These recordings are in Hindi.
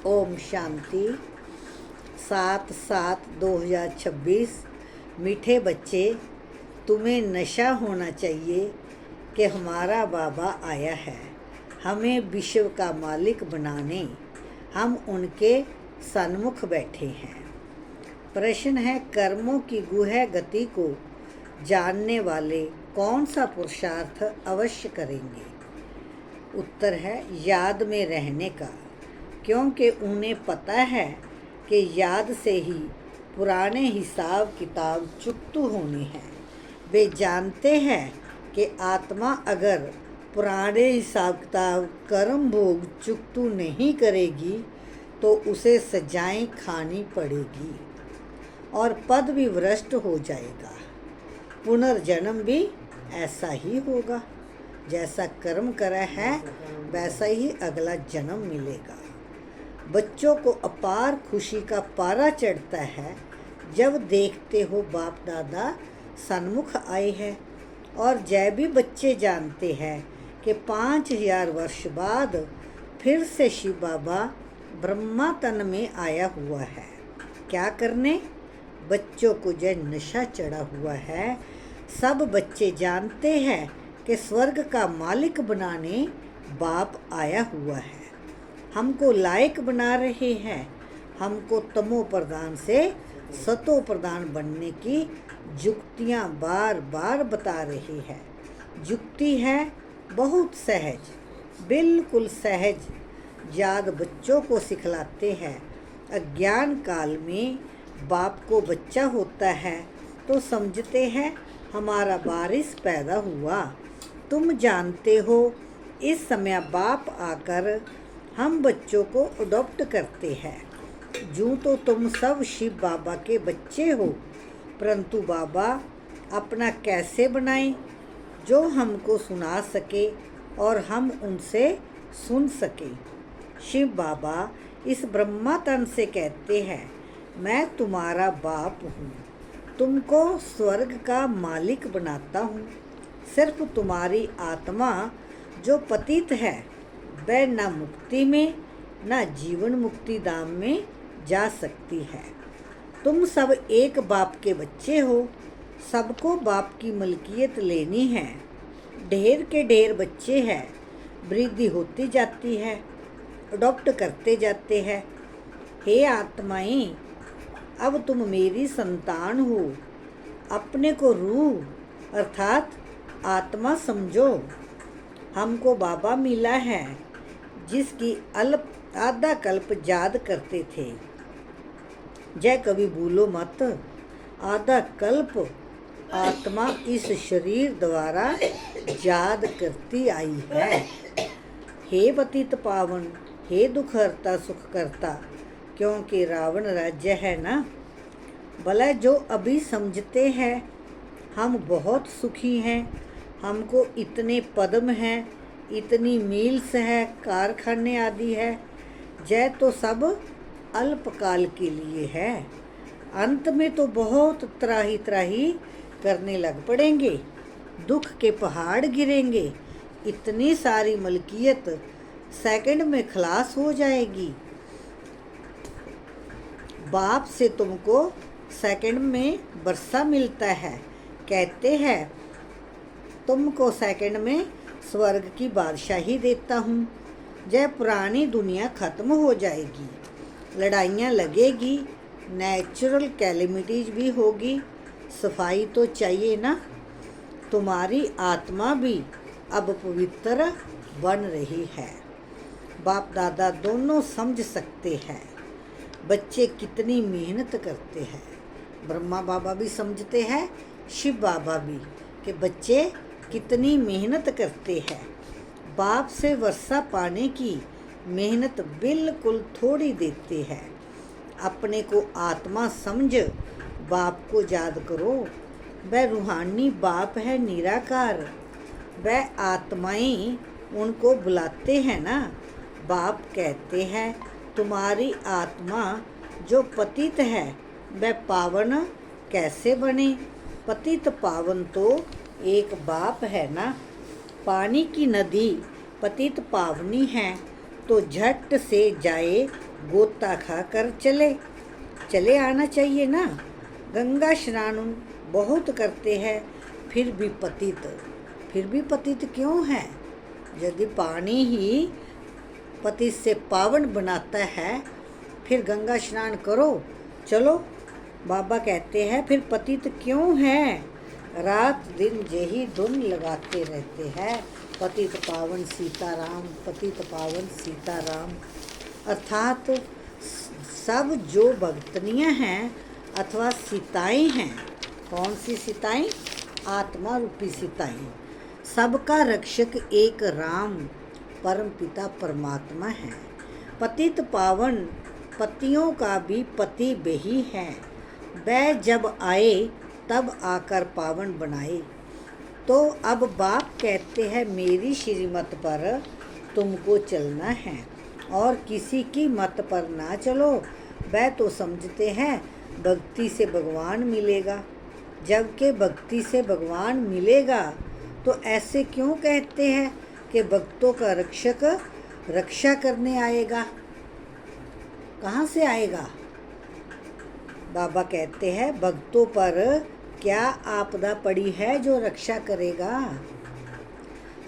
ओम शांति। 7/7/2026। मीठे बच्चे, तुम्हें नशा होना चाहिए कि हमारा बाबा आया है हमें विश्व का मालिक बनाने। हम उनके सन्मुख बैठे हैं। प्रश्न है, कर्मों की गुह गति को जानने वाले कौन सा पुरुषार्थ अवश्य करेंगे? उत्तर है याद में रहने का, क्योंकि उन्हें पता है कि याद से ही पुराने हिसाब किताब चुकतू होने हैं। वे जानते हैं कि आत्मा अगर पुराने हिसाब किताब कर्म भोग चुकतू नहीं करेगी तो उसे सजाएं खानी पड़ेगी और पद भी भ्रष्ट हो जाएगा। पुनर्जन्म भी ऐसा ही होगा। जैसा कर्म करा है वैसा ही अगला जन्म मिलेगा। बच्चों को अपार खुशी का पारा चढ़ता है जब देखते हो बाप दादा सन्मुख आए हैं। और जय भी बच्चे जानते हैं कि 5000 वर्ष बाद फिर से शिव बाबा ब्रह्मा तन में आया हुआ है। क्या करने? बच्चों को जय नशा चढ़ा हुआ है। सब बच्चे जानते हैं कि स्वर्ग का मालिक बनाने बाप आया हुआ है। हमको लायक बना रहे हैं। हमको तमो प्रधान से सतो प्रधान बनने की जुक्तियाँ बार बार बता रहे हैं। जुक्ति है बहुत सहज, बिल्कुल सहज। याद बच्चों को सिखलाते हैं। अज्ञान काल में बाप को बच्चा होता है तो समझते हैं हमारा वारिस पैदा हुआ। तुम जानते हो इस समय बाप आकर हम बच्चों को अडॉप्ट करते हैं। यूँ तो तुम सब शिव बाबा के बच्चे हो, परंतु बाबा अपना कैसे बनाएं जो हमको सुना सके और हम उनसे सुन सके। शिव बाबा इस ब्रह्मा तन से कहते हैं, मैं तुम्हारा बाप हूँ, तुमको स्वर्ग का मालिक बनाता हूँ। सिर्फ तुम्हारी आत्मा जो पतित है वह न मुक्ति में न जीवन मुक्ति धाम में जा सकती है। तुम सब एक बाप के बच्चे हो, सबको बाप की मलकियत लेनी है। ढेर के ढेर बच्चे हैं, वृद्धि होती जाती है, अडॉप्ट करते जाते हैं। हे आत्माएं, अब तुम मेरी संतान हो। अपने को रूह अर्थात आत्मा समझो। हमको बाबा मिला है जिसकी आधा कल्प याद करते थे। जय कभी भूलो मत, आधा कल्प आत्मा इस शरीर द्वारा याद करती आई है। हे पतित पावन, हे दुख हरता सुख करता, क्योंकि रावण राज्य है ना। भला जो अभी समझते हैं हम बहुत सुखी हैं, हमको इतने पद्म हैं, इतनी मील्स है, कारखाने आदि है। जय तो सब अल्पकाल के लिए है, अंत में तो बहुत त्राही त्राही करने लग पड़ेंगे। दुख के पहाड़ गिरेंगे। इतनी सारी मलकियत सेकंड में खलास हो जाएगी। बाप से तुमको सेकंड में वर्षा मिलता है। कहते हैं तुमको सेकंड में स्वर्ग की बादशाही देता हूँ। जय पुरानी दुनिया खत्म हो जाएगी, लड़ाइयाँ लगेगी, नेचुरल कैलेमिटीज भी होगी। सफाई तो चाहिए ना। तुम्हारी आत्मा भी अब पवित्र बन रही है। बाप दादा दोनों समझ सकते हैं बच्चे कितनी मेहनत करते हैं। ब्रह्मा बाबा भी समझते हैं, शिव बाबा भी, कि बच्चे कितनी मेहनत करते हैं। बाप से वर्षा पाने की मेहनत बिल्कुल थोड़ी देते हैं। अपने को आत्मा समझ बाप को याद करो। वह रूहानी बाप है निराकार। वह आत्माएं उनको बुलाते हैं ना। बाप कहते हैं तुम्हारी आत्मा जो पतित है वह पावन कैसे बने? पतित पावन तो एक बाप है ना। पानी की नदी पतित पावनी है तो झट से जाए गोता खाकर चले आना चाहिए ना। गंगा स्नान बहुत करते हैं, फिर भी पतित क्यों है? यदि पानी ही पतित से पावन बनाता है, फिर गंगा स्नान करो। चलो, बाबा कहते हैं फिर पतित क्यों है? रात दिन यही धुन लगाते रहते हैं, पतित पावन सीताराम, पतित पावन सीताराम। अर्थात सब जो भक्तनियाँ हैं अथवा सीताएँ हैं, कौन सी सीताएँ? आत्मा रूपी सीताएँ। सबका रक्षक एक राम परम पिता परमात्मा है। पतित पावन पतियों का भी पति वही है। वह जब आए तब आकर पावन बनाए। तो अब बाप कहते हैं मेरी श्रीमत पर तुमको चलना है और किसी की मत पर ना चलो। वह तो समझते हैं भक्ति से भगवान मिलेगा, जबकि भक्ति से भगवान मिलेगा तो ऐसे क्यों कहते हैं कि भक्तों का रक्षक रक्षा करने आएगा? कहाँ से आएगा? बाबा कहते हैं भक्तों पर क्या आपदा पड़ी है जो रक्षा करेगा?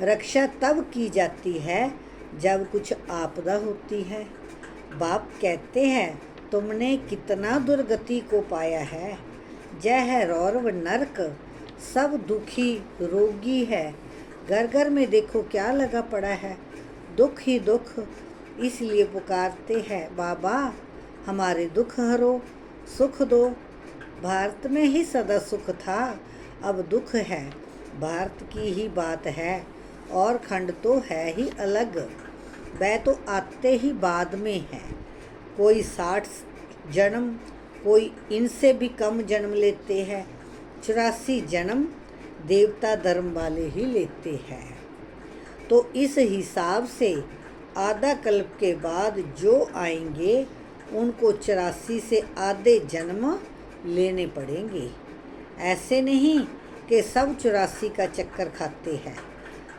रक्षा तब की जाती है जब कुछ आपदा होती है। बाप कहते हैं तुमने कितना दुर्गति को पाया है। जय है रौरव नरक, सब दुखी रोगी है। घर घर में देखो क्या लगा पड़ा है, दुख ही दुख। इसलिए पुकारते हैं बाबा हमारे दुख हरो, सुख दो। भारत में ही सदा सुख था, अब दुख है। भारत की ही बात है और खंड तो है ही अलग। वह तो आते ही बाद में है। कोई 60 जन्म, कोई इनसे भी कम जन्म लेते हैं। 84 जन्म देवता धर्म वाले ही लेते हैं। तो इस हिसाब से आधा कल्प के बाद जो आएंगे उनको 84 से आधे जन्म लेने पड़ेंगे। ऐसे नहीं कि सब 84 का चक्कर खाते हैं।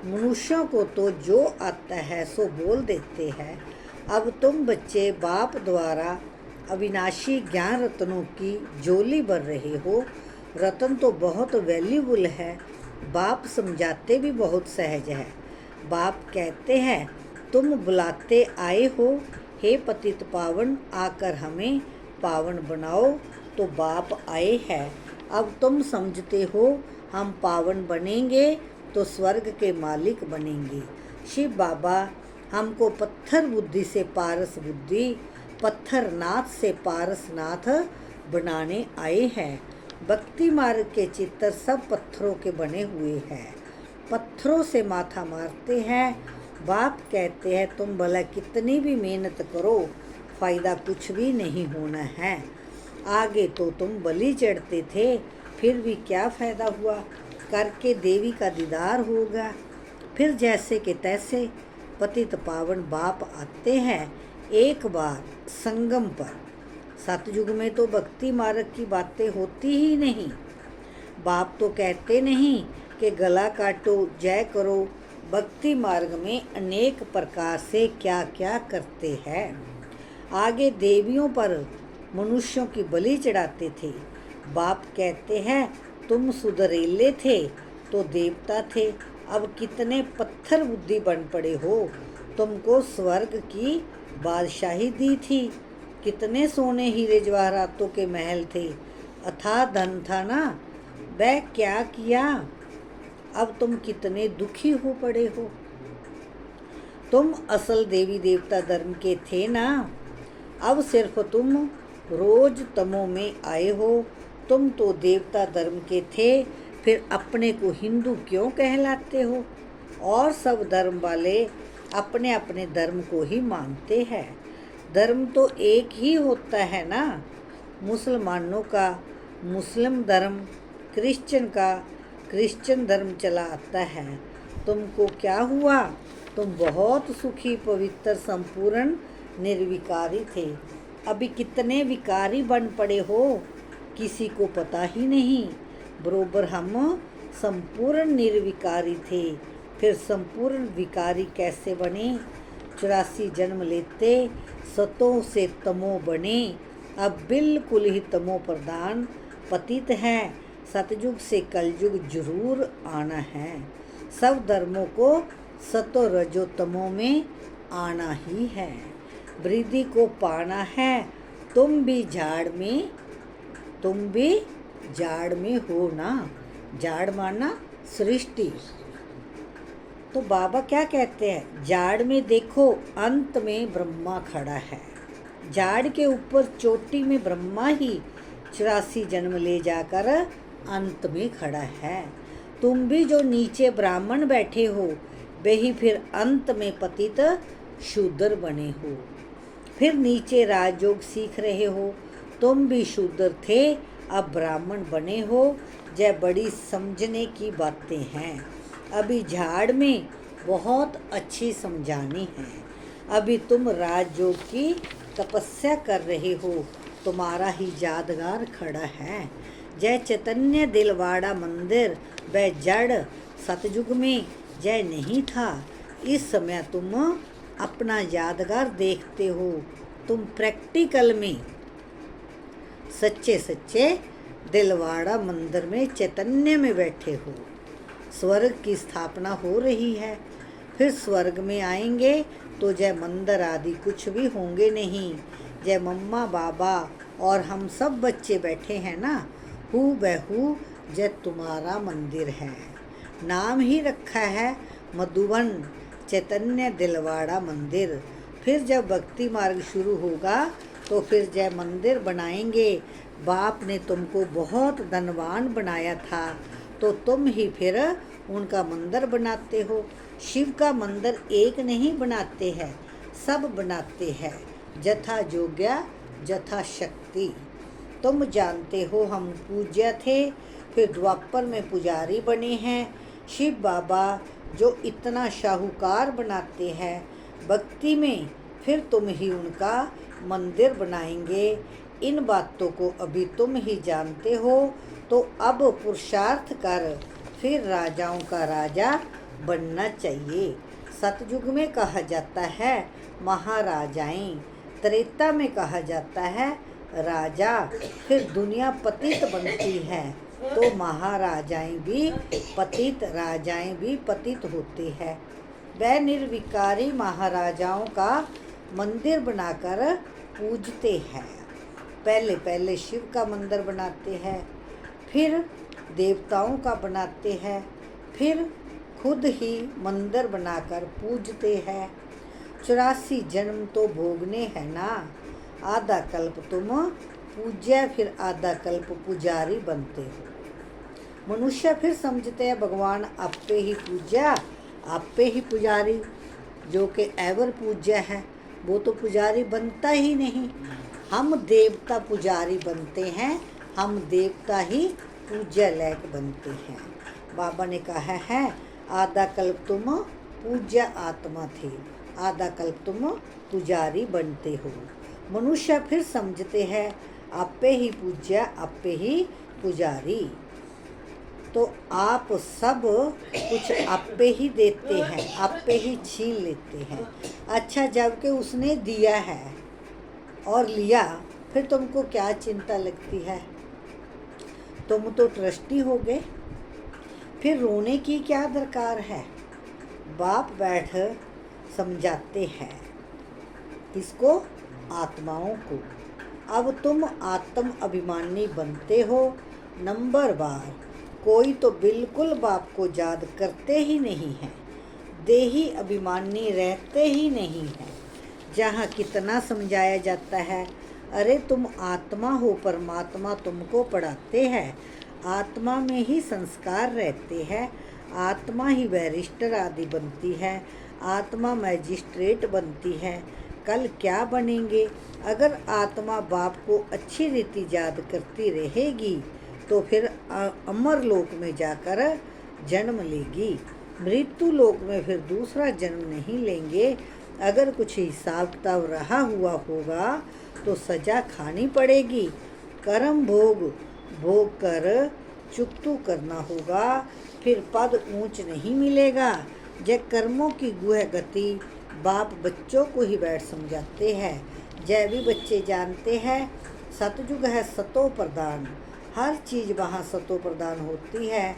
मनुष्यों को तो जो आता है सो बोल देते हैं। अब तुम बच्चे बाप द्वारा अविनाशी ज्ञान रत्नों की झोली भर रहे हो। रतन तो बहुत वैल्यूबल है। बाप समझाते भी बहुत सहज है। बाप कहते हैं तुम बुलाते आए हो, हे पतित पावन आकर हमें पावन बनाओ। तो बाप आए हैं। अब तुम समझते हो हम पावन बनेंगे तो स्वर्ग के मालिक बनेंगे। शिव बाबा हमको पत्थर बुद्धि से पारस बुद्धि, पत्थर नाथ से पारस नाथ बनाने आए हैं। भक्ति मार्ग के चित्र सब पत्थरों के बने हुए हैं। पत्थरों से माथा मारते हैं। बाप कहते हैं तुम भला कितनी भी मेहनत करो, फायदा कुछ भी नहीं होना है। आगे तो तुम बलि चढ़ते थे, फिर भी क्या फ़ायदा हुआ? करके देवी का दीदार होगा। फिर जैसे के तैसे पतित पावन बाप आते हैं एक बार संगम पर। सतयुग में तो भक्ति मार्ग की बातें होती ही नहीं। बाप तो कहते नहीं कि गला काटो जय करो। भक्ति मार्ग में अनेक प्रकार से क्या क्या करते हैं। आगे देवियों पर मनुष्यों की बलि चढ़ाते थे। बाप कहते हैं तुम सुधरेले थे तो देवता थे, अब कितने पत्थर बुद्धि बन पड़े हो। तुमको स्वर्ग की बादशाही दी थी, कितने सोने हीरे जवाहरातों के महल थे, अथाह धन था ना। वह क्या किया? अब तुम कितने दुखी हो पड़े हो। तुम असल देवी देवता धर्म के थे ना, अब सिर्फ तुम रोज तमो में आए हो। तुम तो देवता धर्म के थे, फिर अपने को हिंदू क्यों कहलाते हो? और सब धर्म वाले अपने अपने धर्म को ही मानते हैं। धर्म तो एक ही होता है ना। मुसलमानों का मुस्लिम धर्म, क्रिश्चियन का क्रिश्चियन धर्म चला आता है। तुमको क्या हुआ? तुम बहुत सुखी पवित्र संपूर्ण निर्विकारी थे, अभी कितने विकारी बन पड़े हो किसी को पता ही नहीं। बरोबर हम संपूर्ण निर्विकारी थे, फिर संपूर्ण विकारी कैसे बने? 84 जन्म लेते सतों से तमो बने, अब बिल्कुल ही तमो प्रधान पतित है। सतयुग से कलयुग जरूर आना है, सब धर्मों को सतो रजो तमो में आना ही है। वृद्धि को पाना है, तुम भी झाड़ में हो ना। झाड़ माना सृष्टि। तो बाबा क्या कहते हैं, झाड़ में देखो अंत में ब्रह्मा खड़ा है। झाड़ के ऊपर चोटी में ब्रह्मा ही 84 जन्म ले जाकर अंत में खड़ा है। तुम भी जो नीचे ब्राह्मण बैठे हो, वे ही फिर अंत में पतित शूद्र बने हो। फिर नीचे राजयोग सीख रहे हो, तुम भी शूद्र थे, अब ब्राह्मण बने हो। यह बड़ी समझने की बातें हैं। अभी झाड़ में बहुत अच्छी समझानी है। अभी तुम राजयोग की तपस्या कर रहे हो, तुम्हारा ही यादगार खड़ा है। जय चैतन्य दिलवाड़ा मंदिर वह जड़ सतयुग में जय नहीं था। इस समय तुम अपना यादगार देखते हो। तुम प्रैक्टिकल में सच्चे सच्चे दिलवाड़ा मंदिर में चैतन्य में बैठे हो। स्वर्ग की स्थापना हो रही है। फिर स्वर्ग में आएंगे तो जय मंदिर आदि कुछ भी होंगे नहीं। जय मम्मा बाबा और हम सब बच्चे बैठे हैं ना, हू बहू जय तुम्हारा मंदिर है। नाम ही रखा है मधुबन चैतन्य दिलवाड़ा मंदिर। फिर जब भक्ति मार्ग शुरू होगा तो फिर जय मंदिर बनाएंगे। बाप ने तुमको बहुत धनवान बनाया था, तो तुम ही फिर उनका मंदिर बनाते हो। शिव का मंदिर एक नहीं बनाते हैं, सब बनाते हैं, जथा जोग्या जथा शक्ति। तुम जानते हो हम पूज्य थे, फिर द्वापर में पुजारी बने हैं। शिव बाबा जो इतना शाहूकार बनाते हैं भक्ति में, फिर तुम ही उनका मंदिर बनाएंगे। इन बातों को अभी तुम ही जानते हो, तो अब पुरुषार्थ कर फिर राजाओं का राजा बनना चाहिए। सतयुग में कहा जाता है महाराजाएं, त्रेता में कहा जाता है राजा। फिर दुनिया पतित बनती है तो महाराजाएं भी पतित, राजाएं भी पतित होते हैं। वह निर्विकारी महाराजाओं का मंदिर बनाकर पूजते हैं। पहले पहले शिव का मंदिर बनाते हैं, फिर देवताओं का बनाते हैं, फिर खुद ही मंदिर बनाकर पूजते हैं। 84 जन्म तो भोगने हैं ना। आधा कल्प तुम पूज्य, फिर आधा कल्प पुजारी बनते हो। मनुष्य फिर समझते हैं भगवान आपे ही पूज्य, आपे ही पुजारी। जो कि एवर पूज्य है वो तो पुजारी बनता ही नहीं। हम देवता पुजारी बनते हैं, हम देवता ही पूज्य लायक बनते हैं। बाबा ने कहा है आधा कल्प तुम पूज्य आत्मा थे, आधा कल्प तुम पुजारी बनते हो। मनुष्य फिर समझते हैं आपे ही पूज्य, आपे ही पुजारी। तो आप सब कुछ आपे ही देते हैं, आपे ही छीन लेते हैं। अच्छा, जबकि उसने दिया है और लिया, फिर तुमको क्या चिंता लगती है? तुम तो ट्रस्टी हो गए, फिर रोने की क्या दरकार है? बाप बैठ समझाते हैं इसको, आत्माओं को। अब तुम आत्म अभिमानी बनते हो। नंबर बार कोई तो बिल्कुल बाप को याद करते ही नहीं है, देही अभिमानी रहते ही नहीं है। जहाँ कितना समझाया जाता है, अरे तुम आत्मा हो, परमात्मा तुमको पढ़ाते हैं। आत्मा में ही संस्कार रहते हैं, आत्मा ही बैरिस्टर आदि बनती है, आत्मा मैजिस्ट्रेट बनती है। कल क्या बनेंगे? अगर आत्मा बाप को अच्छी रीति याद करती रहेगी तो फिर अमर लोक में जाकर जन्म लेगी। मृत्यु लोक में फिर दूसरा जन्म नहीं लेंगे। अगर कुछ हिसाब किताब रहा हुआ होगा तो सजा खानी पड़ेगी। कर्म भोग कर चुकतू करना होगा, फिर पद ऊंच नहीं मिलेगा। जय कर्मों की गुह गति बाप बच्चों को ही बैठ समझाते हैं। जय भी बच्चे जानते हैं सतयुग है सतो प्रधान, हर चीज़ वहाँ सतो प्रधान होती है।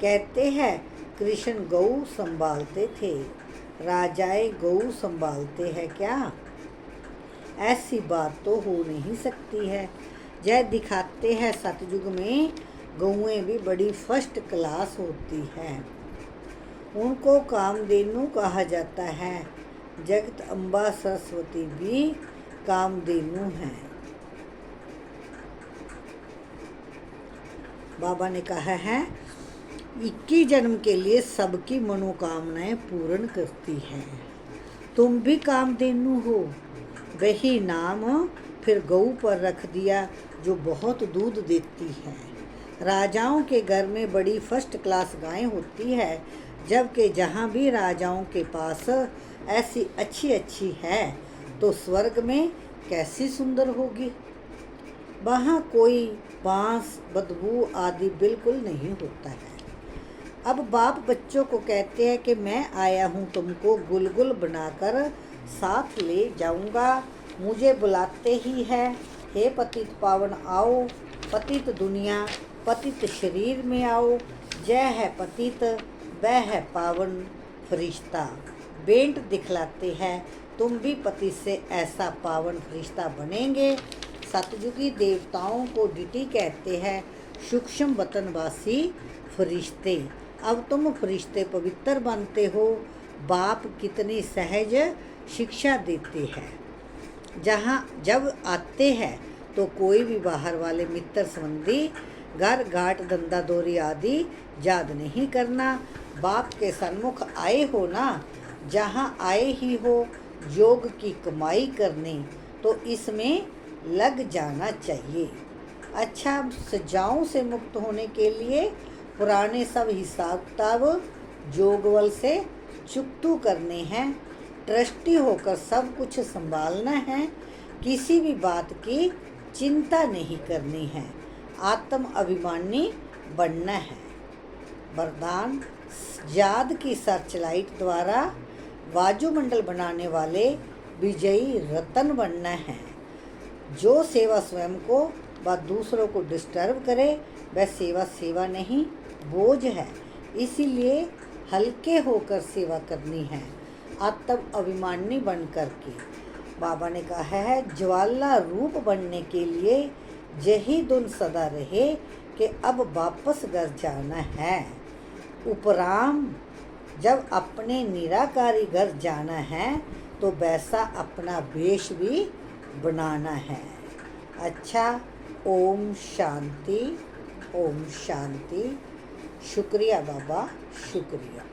कहते हैं कृष्ण गऊ संभालते थे, राजाए गऊ संभालते हैं क्या? ऐसी बात तो हो नहीं सकती है। जय दिखाते हैं सतयुग में गऊएं भी बड़ी फर्स्ट क्लास होती हैं। उनको कामधेनु कहा जाता है। जगत अम्बा सरस्वती भी कामधेनु हैं। बाबा ने कहा है 21 जन्म के लिए सबकी मनोकामनाएं पूर्ण करती हैं। तुम भी कामधेनु हो। वही नाम फिर गऊ पर रख दिया जो बहुत दूध देती है। राजाओं के घर में बड़ी फर्स्ट क्लास गायें होती है, जबकि जहाँ भी राजाओं के पास ऐसी अच्छी अच्छी है तो स्वर्ग में कैसी सुंदर होगी। वहाँ कोई बांस बदबू आदि बिल्कुल नहीं होता है। अब बाप बच्चों को कहते हैं कि मैं आया हूँ तुमको गुलगुल बनाकर साथ ले जाऊँगा। मुझे बुलाते ही है, हे पतित पावन आओ, पतित दुनिया पतित शरीर में आओ। जय है पतित वह है पावन फरिश्ता। बेंट दिखलाते हैं तुम भी पति से ऐसा पावन फरिश्ता बनेंगे। सतयुगी देवताओं को डिटी कहते हैं सूक्ष्म वतनवासी फरिश्ते। अब तुम फरिश्ते पवित्र बनते हो। बाप कितनी सहज शिक्षा देते हैं। जहाँ जब आते हैं तो कोई भी बाहर वाले मित्र संबंधी घर घाट धंधा दौरी आदि याद नहीं करना। बाप के सन्मुख आए हो ना, जहाँ आए ही हो योग की कमाई करने, तो इसमें लग जाना चाहिए। अच्छा, सजाओं से मुक्त होने के लिए पुराने सब हिसाब किताब जोगवल से चुकतू करने हैं। ट्रस्टी होकर सब कुछ संभालना है। किसी भी बात की चिंता नहीं करनी है। आत्म अभिमानी बनना है। वरदान याद की सर्चलाइट द्वारा वायुमंडल बनाने वाले विजयी रतन बनना है। जो सेवा स्वयं को व दूसरों को डिस्टर्ब करे वह सेवा सेवा नहीं बोझ है। इसीलिए हल्के होकर सेवा करनी है, आत्म अभिमानी बन करके। बाबा ने कहा है ज्वाला रूप बनने के लिए यही धुन सदा रहे कि अब वापस घर जाना है। उपराम जब अपने निराकारी घर जाना है तो वैसा अपना वेश भी बनाना है। अच्छा, ओम शांति, ओम शांति। शुक्रिया बाबा, शुक्रिया।